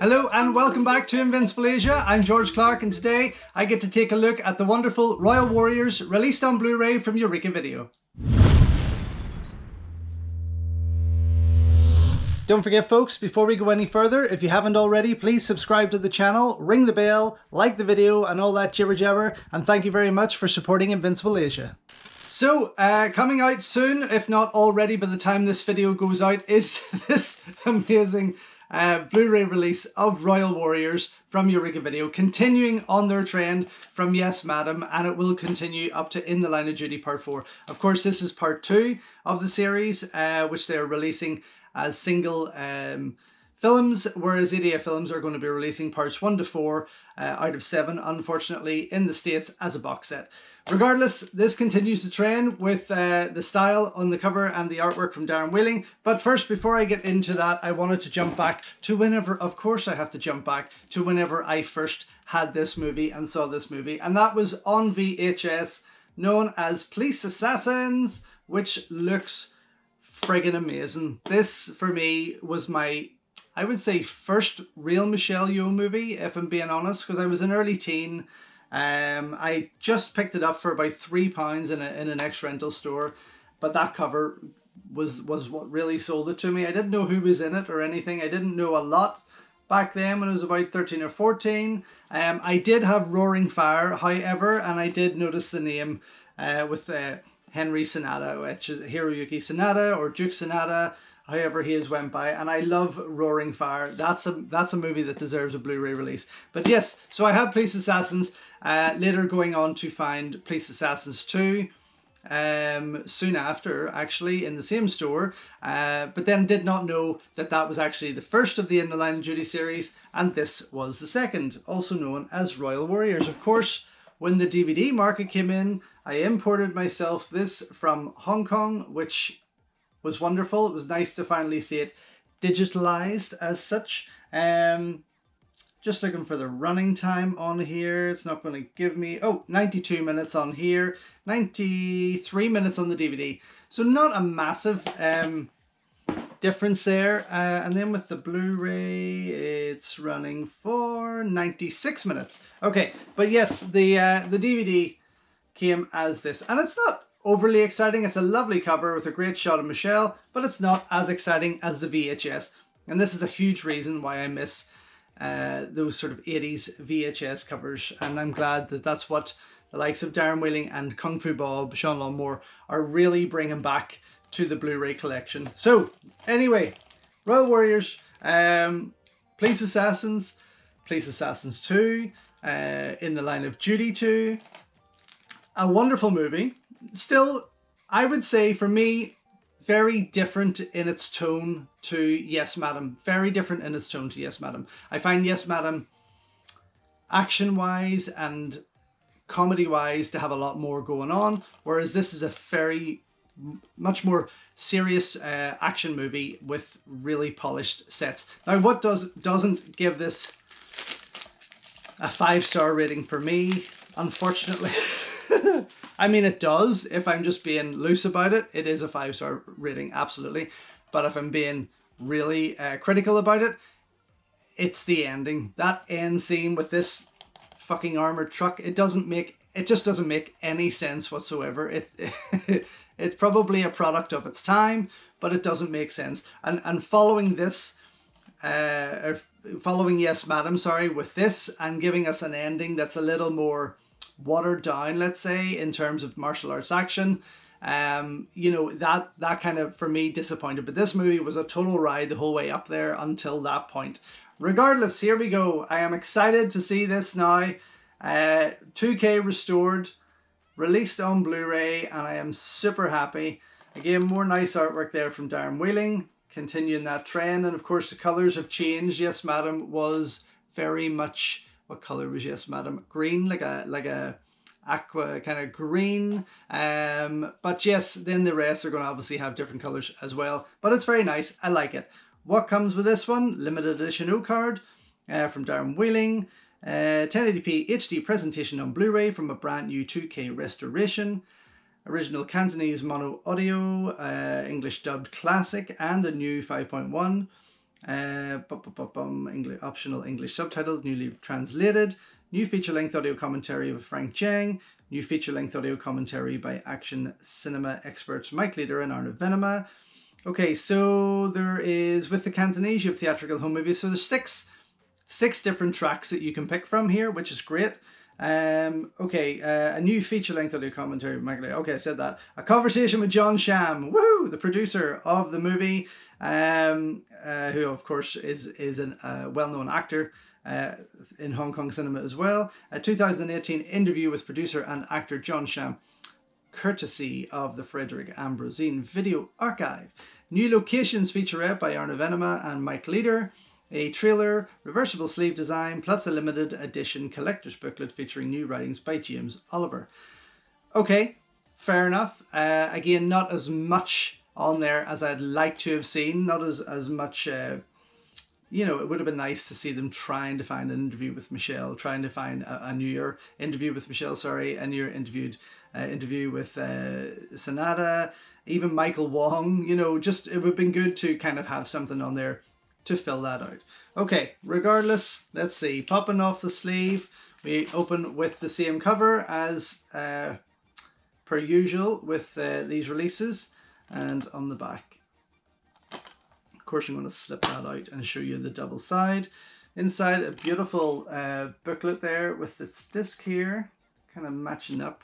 Hello and welcome back to Invincible Asia. I'm George Clark and today I get to take a look at the wonderful Royal Warriors released on Blu-ray from Eureka Video. Don't forget folks, before we go any further, if you haven't already, please subscribe to the channel, ring the bell, like the video and all that jibber jabber, and thank you very much for supporting Invincible Asia. So, coming out soon, if not already by the time this video goes out, is this amazing Blu-ray release of Royal Warriors from Eureka Video, continuing on their trend from Yes Madam, and it will continue up to In the Line of Duty Part 4. Of course, this is Part 2 of the series, which they are releasing as single films, whereas ADF Films are going to be releasing parts 1 to 4 out of 7, unfortunately, in the States as a box set. Regardless, this continues the trend with the style on the cover and the artwork from Darren Wheeling. But first, before I get into that, I wanted to jump back to whenever, of course I have to jump back to whenever I first had this movie and saw this movie. And that was on VHS, known as Police Assassins, which looks friggin' amazing. This, for me, was my, I would say, first real Michelle Yeoh movie, if I'm being honest, because I was an early teen. I just picked it up for about £3 in an ex-rental store, but that cover was what really sold it to me. I didn't know who was in it or anything. I didn't know a lot back then when I was about 13 or 14. I did have Roaring Fire, however, and I did notice the name with Henry Sonata, which is Hiroyuki Sanada or Duke Sanada, however he has went by, and I love Roaring Fire. That's a movie that deserves a Blu-ray release. But yes, so I had Police Assassins, later going on to find Police Assassins 2, soon after, actually, in the same store, but then did not know that that was actually the first of the In the Line of Duty series, and this was the second, also known as Royal Warriors. Of course, when the DVD market came in, I imported myself this from Hong Kong, which was wonderful. It was nice to finally see it digitalized as such. Just looking for the running time on here. It's not going to give me, 92 minutes on here, 93 minutes on the DVD. So not a massive difference there. And then with the Blu-ray, it's running for 96 minutes. Okay, but yes, the DVD came as this, and it's not overly exciting. It's a lovely cover with a great shot of Michelle, but it's not as exciting as the VHS. And this is a huge reason why I miss those sort of 80s VHS covers. And I'm glad that that's what the likes of Darren Wheeling and Kung Fu Bob, Sean Longmore are really bringing back to the Blu-ray collection. So anyway, Royal Warriors, Police Assassins, Police Assassins 2, In the Line of Duty 2. A wonderful movie. Still, I would say for me, very different in its tone to Yes Madam. Very different in its tone to Yes Madam. I find Yes Madam, action-wise and comedy-wise, to have a lot more going on, whereas this is a very much more serious action movie with really polished sets. Now, what doesn't give this a 5-star rating for me, unfortunately? I mean, it does. If I'm just being loose about it, it is a 5-star rating, absolutely. But if I'm being really critical about it, it's the ending. That end scene with this fucking armored truck, it just doesn't make any sense whatsoever. It's probably a product of its time, but it doesn't make sense. And following this, following Yes Madam, sorry, with this and giving us an ending that's a little more watered down, let's say, in terms of martial arts action, you know, that kind of, for me, disappointed. But this movie was a total ride the whole way up there until that point. Regardless, here we go. I am excited to see this now. 2K restored, released on Blu-ray, and I am super happy. Again, more nice artwork there from Darren Wheeling, continuing that trend. And of course, the colours have changed. Yes Madam was very much, what colour was Yes Madam? Green, like a aqua kind of green. But yes, then the rest are going to obviously have different colours as well. But it's very nice. I like it. What comes with this one? Limited edition O-card from Darren Wheeling. 1080p HD presentation on Blu-ray from a brand new 2K restoration. Original Cantonese mono audio, English dubbed classic, and a new 5.1. English, optional English subtitles, newly translated. New feature-length audio commentary of Frank Cheng. New feature-length audio commentary by action cinema experts Mike Leader and Arnav Venema. Okay, so there is with the Cantonese you have theatrical home movies. So there's six different tracks that you can pick from here, which is great. A new feature-length audio commentary by Mike Leader. Okay, I said that. A conversation with John Sham, woohoo, the producer of the movie, who of course is a well-known actor in Hong Kong cinema as well. A 2018 interview with producer and actor John Sham, courtesy of the Frederick Ambrosine Video Archive. New locations featurette by Arnav Venema and Mike Leader. A trailer, reversible sleeve design, plus a limited edition collector's booklet featuring new writings by James Oliver. Okay, fair enough. Again, not as much on there as I'd like to have seen. Not as much, you know, it would have been nice to see them trying to find an interview with Michelle, trying to find a newer interview with Michelle, sorry, a newer interview with Sanada, even Michael Wong, you know, just it would have been good to kind of have something on there to fill that out. Okay, regardless, let's see. Popping off the sleeve, we open with the same cover as per usual with these releases, and on the back. Of course, I'm going to slip that out and show you the double side. Inside, a beautiful booklet there with this disc here, kind of matching up.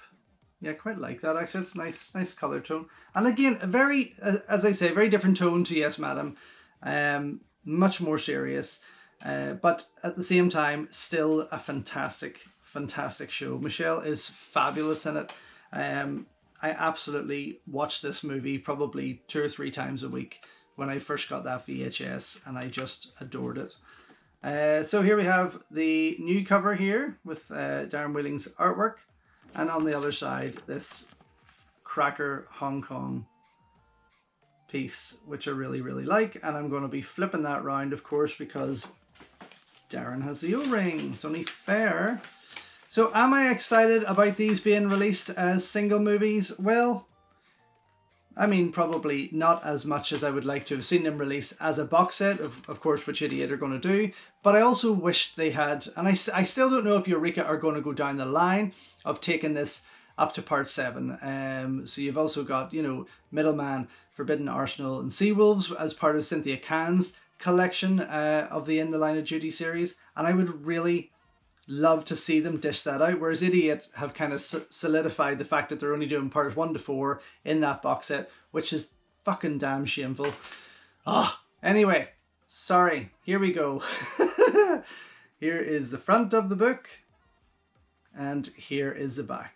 Yeah, I quite like that actually. It's nice color tone. And again, a very, as I say, very different tone to Yes Madam. Much more serious, but at the same time, still a fantastic show. Michelle is fabulous in it. I absolutely watched this movie probably 2 or 3 times a week when I first got that VHS, and I just adored it. So here we have the new cover here with Darren Wheeling's artwork, and on the other side, this cracker Hong Kong piece, which I really like, and I'm going to be flipping that round, of course, because Darren has the O-ring. It's only fair. So am I excited about these being released as single movies? Well, I mean, probably not as much as I would like to have seen them released as a box set, of course, which Idiot are going to do, but I also wish they had, and I still don't know if Eureka are going to go down the line of taking this up to part 7. So you've also got, you know, Middleman, Forbidden Arsenal and Seawolves as part of Cynthia Can's collection of the In the Line of Duty series, and I would really love to see them dish that out, whereas Idiot have kind of solidified the fact that they're only doing parts 1 to 4 in that box set, which is fucking damn shameful. Anyway, sorry, here we go. Here is the front of the book, and here is the back.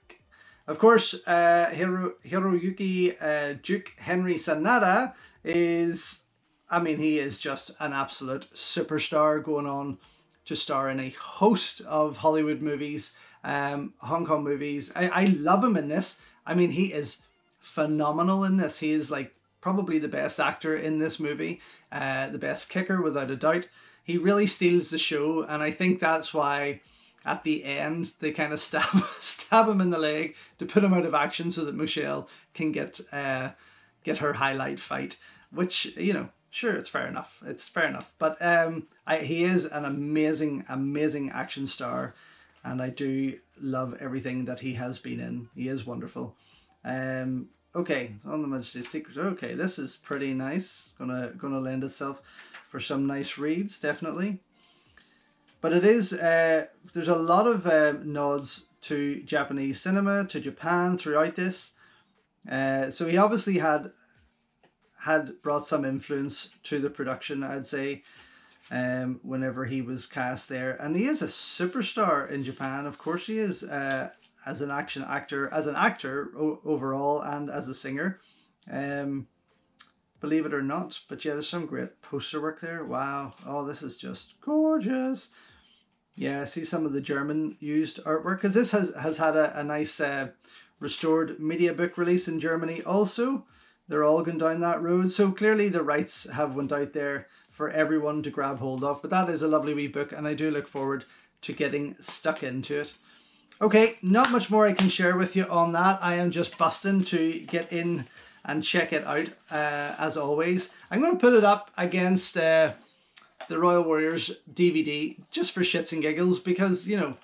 Of course, Hiroyuki Duke Henry Sanada is, I mean, he is just an absolute superstar, going on to star in a host of Hollywood movies, Hong Kong movies. I love him in this. I mean, he is phenomenal in this. He is like probably the best actor in this movie, the best kicker without a doubt. He really steals the show, and I think that's why at the end they kind of stab him in the leg to put him out of action so that Michelle can get her highlight fight, which, you know, sure, it's fair enough. It's fair enough. But he is an amazing action star, and I do love everything that he has been in. He is wonderful. Okay, On the Majesty's Secret. Okay, this is pretty nice. Gonna lend itself for some nice reads, definitely. But it is, there's a lot of nods to Japanese cinema, to Japan throughout this. So he obviously had brought some influence to the production, I'd say, whenever he was cast there. And he is a superstar in Japan, of course he is, as an action actor, overall, and as a singer. Believe it or not. But yeah, there's some great poster work there. Wow. Oh, this is just gorgeous. Yeah, see some of the German used artwork, because this has had a nice restored media book release in Germany also. They're all going down that road. So clearly the rights have went out there for everyone to grab hold of. But that is a lovely wee book, and I do look forward to getting stuck into it. Okay, not much more I can share with you on that. I am just busting to get in and check it out, as always. I'm going to put it up against the Royal Warriors DVD just for shits and giggles, because, you know,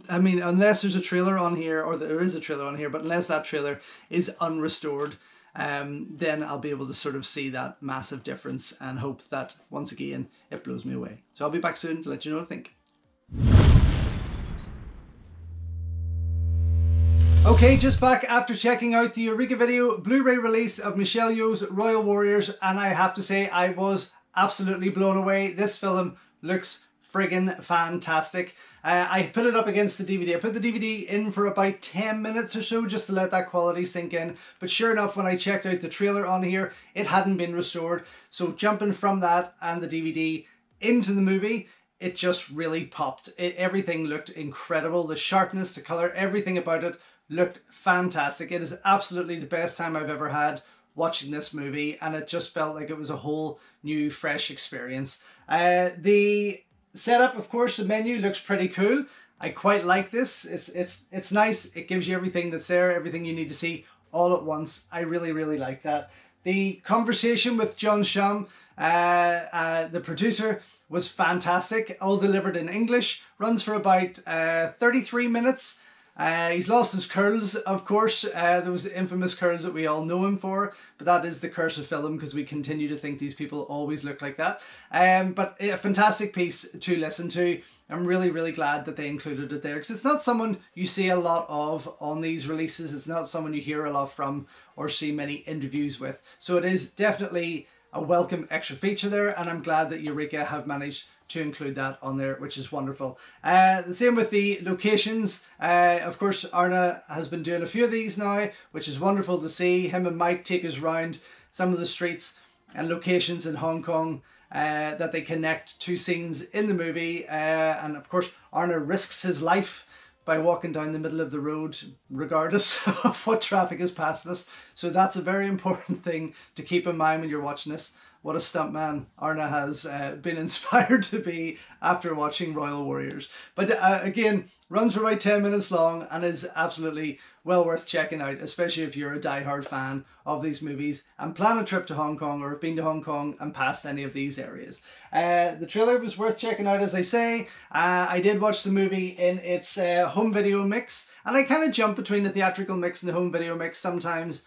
I mean, unless there's a trailer on here, or there is a trailer on here, but unless that trailer is unrestored, then I'll be able to sort of see that massive difference and hope that once again it blows me away. So I'll be back soon to let you know what I think. Okay, just back after checking out the Eureka video Blu-ray release of Michelle Yeoh's Royal Warriors, and I have to say I was absolutely blown away. This film looks friggin' fantastic. I put it up against the DVD. I put the DVD in for about 10 minutes or so just to let that quality sink in. But sure enough, when I checked out the trailer on here, it hadn't been restored. So jumping from that and the DVD into the movie, it just really popped. Everything looked incredible. The sharpness, the color, everything about it looked fantastic. It is absolutely the best time I've ever had watching this movie, and it just felt like it was a whole new, fresh experience. The setup, of course, the menu looks pretty cool. I quite like this. It's nice. It gives you everything that's there, everything you need to see all at once. I really, really like that. The conversation with John Shum, the producer, was fantastic. All delivered in English. Runs for about 33 minutes. He's lost his curls, of course, those infamous curls that we all know him for, but that is the curse of film, because we continue to think these people always look like that. But a fantastic piece to listen to. I'm really, really glad that they included it there, because it's not someone you see a lot of on these releases. It's not someone you hear a lot from or see many interviews with. So it is definitely a welcome extra feature there, and I'm glad that Eureka have managed to include that on there, which is wonderful. The same with the locations. Of course, Arna has been doing a few of these now, which is wonderful to see. Him and Mike take us round some of the streets and locations in Hong Kong that they connect to scenes in the movie. And of course, Arna risks his life by walking down the middle of the road regardless of what traffic is past us. So that's a very important thing to keep in mind when you're watching this. What a stuntman Arna has been inspired to be after watching Royal Warriors. But again, runs for about 10 minutes long and is absolutely well worth checking out, especially if you're a diehard fan of these movies and plan a trip to Hong Kong, or have been to Hong Kong and passed any of these areas. The trailer was worth checking out, as I say. I did watch the movie in its home video mix, and I kind of jump between the theatrical mix and the home video mix sometimes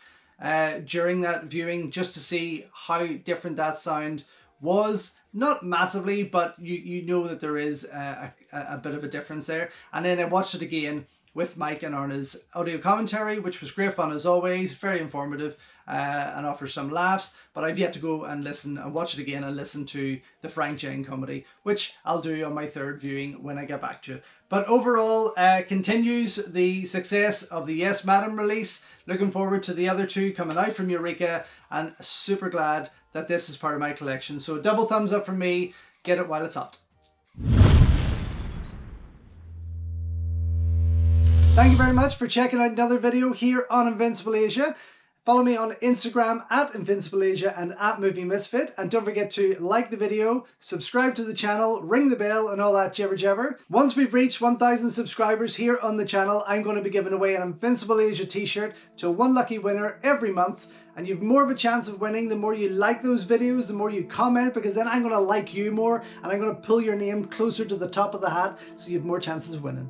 during that viewing, just to see how different that sound was. Not massively, but you know that there is a bit of a difference there. And then I watched it again with Mike and Arna's audio commentary, which was great fun as always, very informative and offers some laughs. But I've yet to go and listen and watch it again and listen to the Frank Jane comedy, which I'll do on my third viewing when I get back to it. But overall, continues the success of the Yes Madam release. Looking forward to the other two coming out from Eureka, and super glad that this is part of my collection. So double thumbs up from me. Get it while it's hot. Thank you very much for checking out another video here on Invincible Asia. Follow me on Instagram at Invincible Asia and at Movie Misfit. And don't forget to like the video, subscribe to the channel, ring the bell and all that jibber. Once we've reached 1,000 subscribers here on the channel, I'm going to be giving away an Invincible Asia t-shirt to one lucky winner every month. And you've more of a chance of winning the more you like those videos, the more you comment, because then I'm going to like you more and I'm going to pull your name closer to the top of the hat, so you have more chances of winning.